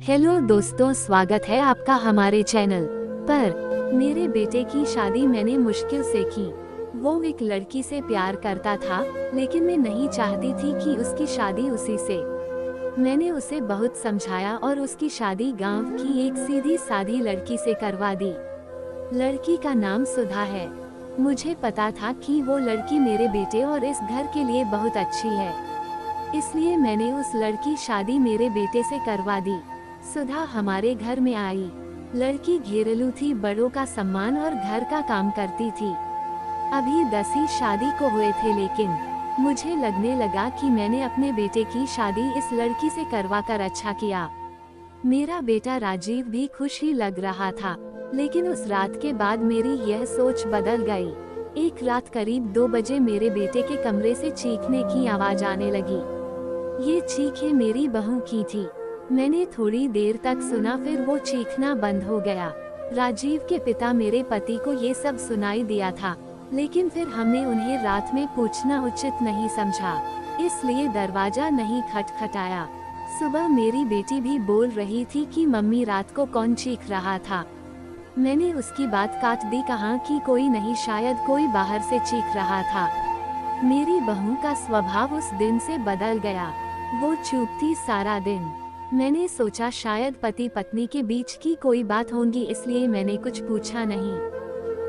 Hello दोस्तों, स्वागत है आपका हमारे चैनल पर। मेरे बेटे की शादी मैंने मुश्किल से की। वो एक लड़की से प्यार करता था, लेकिन मैं नहीं चाहती थी कि उसकी शादी उसी से। मैंने उसे बहुत समझाया और उसकी शादी गांव की एक सीधी सादी लड़की से करवा दी। लड़की का नाम सुधा है। मुझे पता था कि वो लड़की मेरे बेटे और इस घर के लिए बहुत अच्छी है, इसलिए मैंने उस लड़की शादी मेरे बेटे से करवा दी। सुधा हमारे घर में आई। लड़की घरेलू थी, बड़ों का सम्मान और घर का काम करती थी। अभी 10 ही शादी को हुए थे, लेकिन मुझे लगने लगा कि मैंने अपने बेटे की शादी इस लड़की से करवाकर अच्छा किया। मेरा बेटा राजीव भी खुश ही लग रहा था, लेकिन उस रात के बाद मेरी यह सोच बदल गई। एक रात करीब 2 बजे मेरे बेटे के कमरे से चीखने की आवाज आने लगी। ये चीखें मेरी बहू की थी। मैंने थोड़ी देर तक सुना, फिर वो चीखना बंद हो गया। राजीव के पिता मेरे पति को ये सब सुनाई दिया था, लेकिन फिर हमने उन्हें रात में पूछना उचित नहीं समझा, इसलिए दरवाजा नहीं खटखटाया। सुबह मेरी बेटी भी बोल रही थी कि मम्मी रात को कौन चीख रहा था। मैंने उसकी बात काट दी, कहा कि कोई नहीं, शायद कोई बाहर से चीख रहा था। मेरी बहू का स्वभाव उस दिन से बदल गया। वो चुप थी सारा दिन। मैंने सोचा शायद पति पत्नी के बीच की कोई बात होगी, इसलिए मैंने कुछ पूछा नहीं।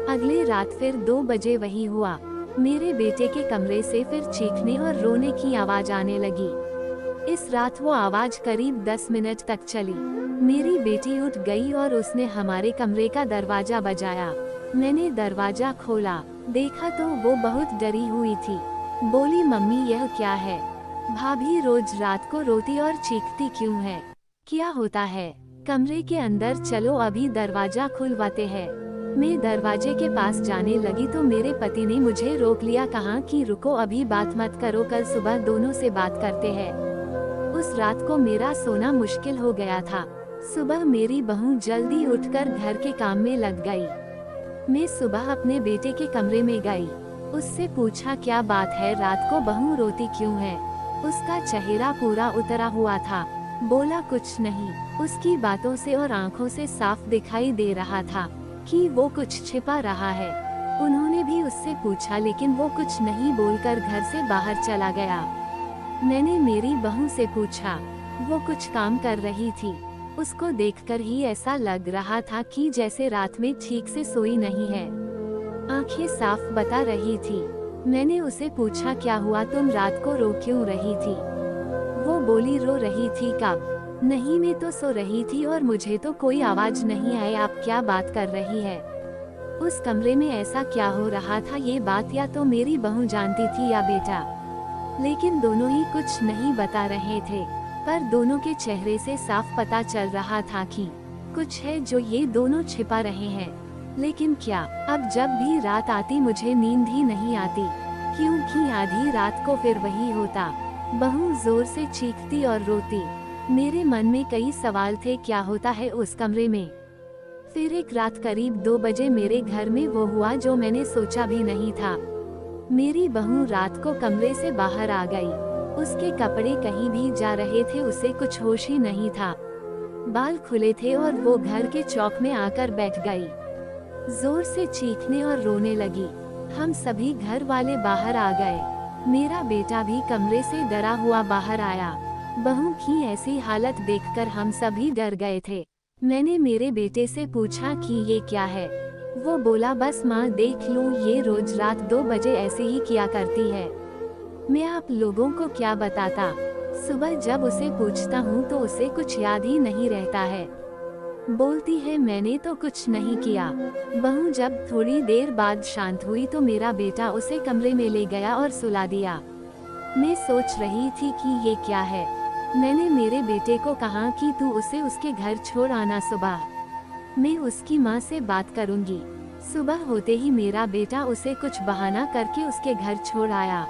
अगले रात फिर 2 बजे वही हुआ। मेरे बेटे के कमरे से फिर चीखने और रोने की आवाज आने लगी। इस रात वो आवाज करीब 10 मिनट तक चली। मेरी बेटी उठ गई और उसने हमारे कमरे का दरवाजा बजाया। मैंने दरवाजा खोला, देखा तो वो बहुत डरी हुई थी। बोली, मम्मी यह क्या है? भाभी रोज रात को रोती और चीखती क्यों है? क्या होता है? कमरे के अंदर चलो, अभी दरवाजा खुलवाते हैं। मैं दरवाजे के पास जाने लगी तो मेरे पति ने मुझे रोक लिया, कहा कि रुको, अभी बात मत करो, कल सुबह दोनों से बात करते हैं। उस रात को मेरा सोना मुश्किल हो गया था। सुबह मेरी बहू जल्दी उठकर घर के काम में लग गई। मैं सुबह अपने बेटे के कमरे में गई। उससे पूछा क्या बात है, रात को बहू रोती क्यों है? उसका चेहरा पूरा उतरा हुआ था। बोला कुछ नहीं। उसकी बातों से और आंखों से साफ दिखाई दे रहा था कि वो कुछ छिपा रहा है। उन्होंने भी उससे पूछा, लेकिन वो कुछ नहीं बोलकर घर से बाहर चला गया। मैंने मेरी बहू से पूछा, वो कुछ काम कर रही थी। उसको देखकर ही ऐसा लग रहा था कि जैसे रात में ठीक से सोई नहीं है। आंखें साफ बता रही थी। मैंने उसे पूछा, क्या हुआ, तुम रात को रो क्यों रही थी? वो बोली, रो रही थी कब? नहीं, मैं तो सो रही थी और मुझे तो कोई आवाज नहीं आई। आप क्या बात कर रही है? उस कमरे में ऐसा क्या हो रहा था? ये बात या तो मेरी बहू जानती थी या बेटा, लेकिन दोनों ही कुछ नहीं बता रहे थे। पर दोनों के चेहरे से साफ पता चल रहा था कि कुछ है जो ये दोनों छिपा रहे हैं। लेकिन क्या? अब जब भी रात आती मुझे नींद ही नहीं आती, क्योंकि आधी रात को फिर वही होता। बहू जोर से चीखती और रोती। मेरे मन में कई सवाल थे, क्या होता है उस कमरे में? फिर एक रात करीब 2 बजे मेरे घर में वो हुआ जो मैंने सोचा भी नहीं था। मेरी बहू रात को कमरे से बाहर आ गई। उसके कपड़े कहीं भी जा रहे थे, उसे कुछ होश ही नहीं था। बाल खुले थे और वो घर के चौक में आकर बैठ गई। जोर से चीखने और रोने लगी। हम सभी घर वाले बाहर आ गए। मेरा बेटा भी कमरे से डरा हुआ बाहर आया। बहू की ऐसी हालत देखकर हम सभी डर गए थे। मैंने मेरे बेटे से पूछा कि ये क्या है? वो बोला, बस माँ देख लो, ये रोज रात 2 बजे ऐसे ही किया करती है। मैं आप लोगों को क्या बताता। सुबह जब उसे पूछता हूँ तो उसे कुछ याद ही नहीं रहता है। बोलती है मैंने तो कुछ नहीं किया। बहू जब थोड़ी देर बाद शांत हुई तो मेरा बेटा उसे कमरे में ले गया और सुला दिया। मैं सोच रही थी कि ये क्या है। मैंने मेरे बेटे को कहा कि तू उसे उसके घर छोड़ आना, सुबह मैं उसकी माँ से बात करूँगी। सुबह होते ही मेरा बेटा उसे कुछ बहाना करके उसके घर छोड़ आया।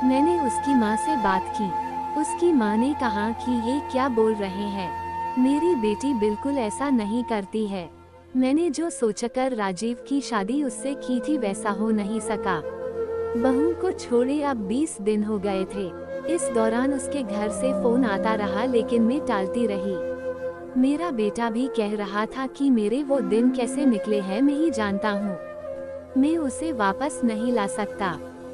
मैंने उसकी माँ से बात की। उसकी माँ ने कहा कि ये क्या बोल रहे हैं, मेरी बेटी बिल्कुल ऐसा नहीं करती है। मैंने जो सोचकर राजीव की शादी उससे की थी वैसा हो नहीं सका। बहू को छोड़े अब 20 दिन हो गए थे। इस दौरान उसके घर से फोन आता रहा, लेकिन मैं टालती रही। मेरा बेटा भी कह रहा था कि मेरे वो दिन कैसे निकले हैं मैं ही जानता हूँ। मैं उसे वापस नहीं ला सकता।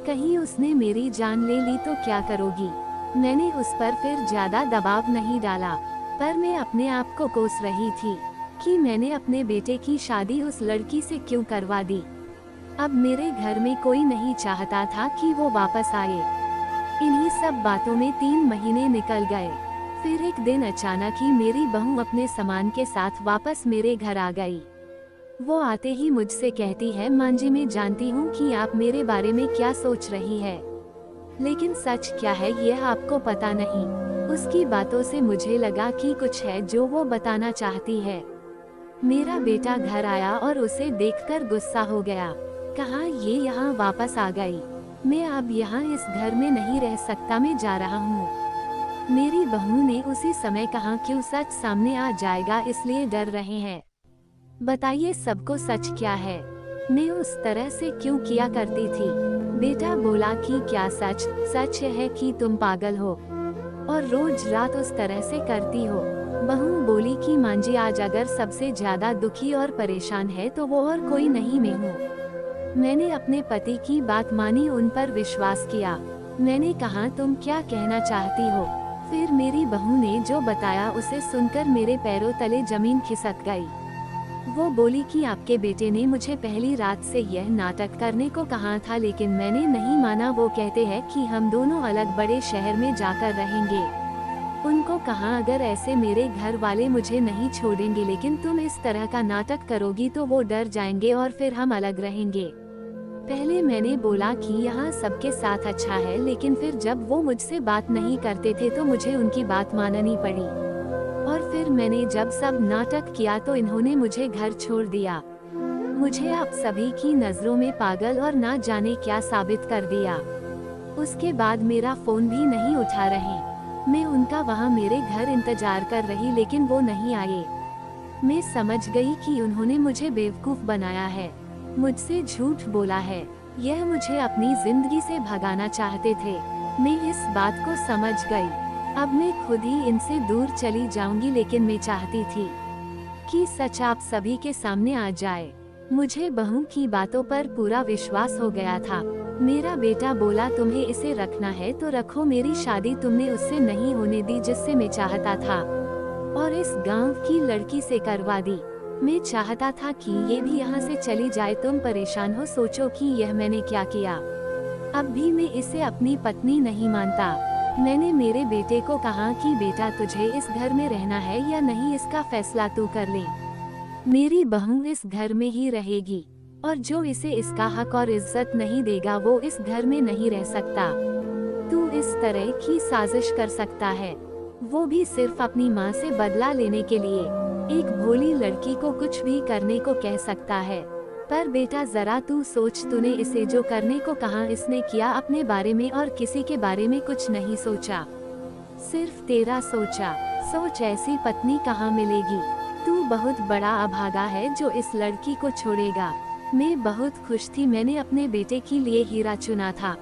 कहीं उसने मेरी जान ले ली तो क्या करोगी? मैंने उस पर फिर ज्यादा दबाव नहीं डाला, पर मैं अपने आप को कोस रही थी कि मैंने अपने बेटे की शादी उस लड़की से क्यों करवा दी। अब मेरे घर में कोई नहीं चाहता था कि वो वापस आए। इन्हीं सब बातों में 3 महीने निकल गए। फिर एक दिन अचानक ही मेरी बहू अपने सामान के साथ वापस मेरे घर आ गई। वो आते ही मुझसे कहती है, मां जी मैं जानती हूँ कि आप मेरे बारे में क्या सोच रही है, लेकिन सच क्या है यह आपको पता नहीं। उसकी बातों से मुझे लगा कि कुछ है जो वो बताना चाहती है। मेरा बेटा घर आया और उसे देखकर गुस्सा हो गया। कहा ये यहाँ वापस आ गई, मैं अब यहाँ इस घर में नहीं रह सकता, मैं जा रहा हूँ। मेरी बहू ने उसी समय कहा क्यों, सच सामने आ जाएगा इसलिए डर रहे हैं। बताइए सबको सच क्या है, मैं उस तरह से क्यों किया करती थी। बेटा बोला कि क्या सच? सच है कि तुम पागल हो और रोज रात उस तरह से करती हो। बहू बोली कि मां जी आज अगर सबसे ज्यादा दुखी और परेशान है तो वो और कोई नहीं, मैं हूँ। मैंने अपने पति की बात मानी, उन पर विश्वास किया। मैंने कहा तुम क्या कहना चाहती हो? फिर मेरी बहू ने जो बताया उसे सुनकर मेरे पैरों तले जमीन खिसक गई। वो बोली कि आपके बेटे ने मुझे पहली रात से यह नाटक करने को कहा था, लेकिन मैंने नहीं माना। वो कहते हैं कि हम दोनों अलग बड़े शहर में जाकर रहेंगे। उनको कहा अगर ऐसे मेरे घर वाले मुझे नहीं छोड़ेंगे, लेकिन तुम इस तरह का नाटक करोगी तो वो डर जाएंगे और फिर हम अलग रहेंगे। पहले मैंने बोला कि यहाँ सबके साथ अच्छा है, लेकिन फिर जब वो मुझसे बात नहीं करते थे तो मुझे उनकी बात माननी पड़ी। और फिर मैंने जब सब नाटक किया तो इन्होंने मुझे घर छोड़ दिया। मुझे आप सभी की नजरों में पागल और ना जाने क्या साबित कर दिया। उसके बाद मेरा फोन भी नहीं उठा रहे। मैं उनका वहाँ मेरे घर इंतजार कर रही, लेकिन वो नहीं आए। मैं समझ गई कि उन्होंने मुझे बेवकूफ बनाया है, मुझसे झूठ बोला है। यह मुझे अपनी जिंदगी से भगाना चाहते थे। मैं इस बात को समझ गई। अब मैं खुद ही इनसे दूर चली जाऊंगी, लेकिन मैं चाहती थी कि सच आप सभी के सामने आ जाए। मुझे बहू की बातों पर पूरा विश्वास हो गया था। मेरा बेटा बोला तुम्हें इसे रखना है तो रखो, मेरी शादी तुमने उससे नहीं होने दी जिससे मैं चाहता था, और इस गांव की लड़की से करवा दी। मैं चाहता था कि ये भी यहाँ से चली जाए। तुम परेशान हो, सोचो कि यह मैंने क्या किया। अब भी मैं इसे अपनी पत्नी नहीं मानता। मैंने मेरे बेटे को कहा कि बेटा तुझे इस घर में रहना है या नहीं, इसका फैसला तू कर ले। मेरी बहू इस घर में ही रहेगी, और जो इसे इसका हक और इज्जत नहीं देगा वो इस घर में नहीं रह सकता। तू इस तरह की साजिश कर सकता है, वो भी सिर्फ अपनी माँ से बदला लेने के लिए। एक भोली लड़की को कुछ भी करने को कह सकता है, पर बेटा जरा तू सोच, तूने इसे जो करने को कहा इसने किया। अपने बारे में और किसी के बारे में कुछ नहीं सोचा, सिर्फ तेरा सोचा। सोच ऐसी पत्नी कहाँ मिलेगी। तू बहुत बड़ा अभागा है जो इस लड़की को छोड़ेगा। मैं बहुत खुश थी, मैंने अपने बेटे के लिए हीरा चुना था,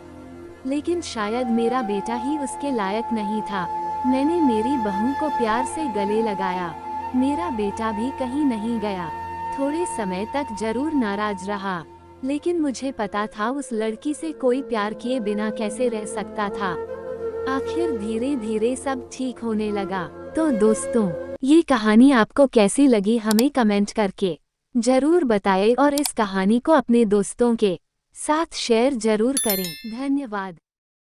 लेकिन शायद मेरा बेटा ही उसके लायक नहीं था। मैंने मेरी बहू को प्यार से गले लगाया। मेरा बेटा भी कहीं नहीं गया। थोड़े समय तक जरूर नाराज रहा, लेकिन मुझे पता था उस लड़की से कोई प्यार किए बिना कैसे रह सकता था। आखिर धीरे धीरे सब ठीक होने लगा। तो दोस्तों, ये कहानी आपको कैसी लगी हमें कमेंट करके जरूर बताएं, और इस कहानी को अपने दोस्तों के साथ शेयर जरूर करें। धन्यवाद।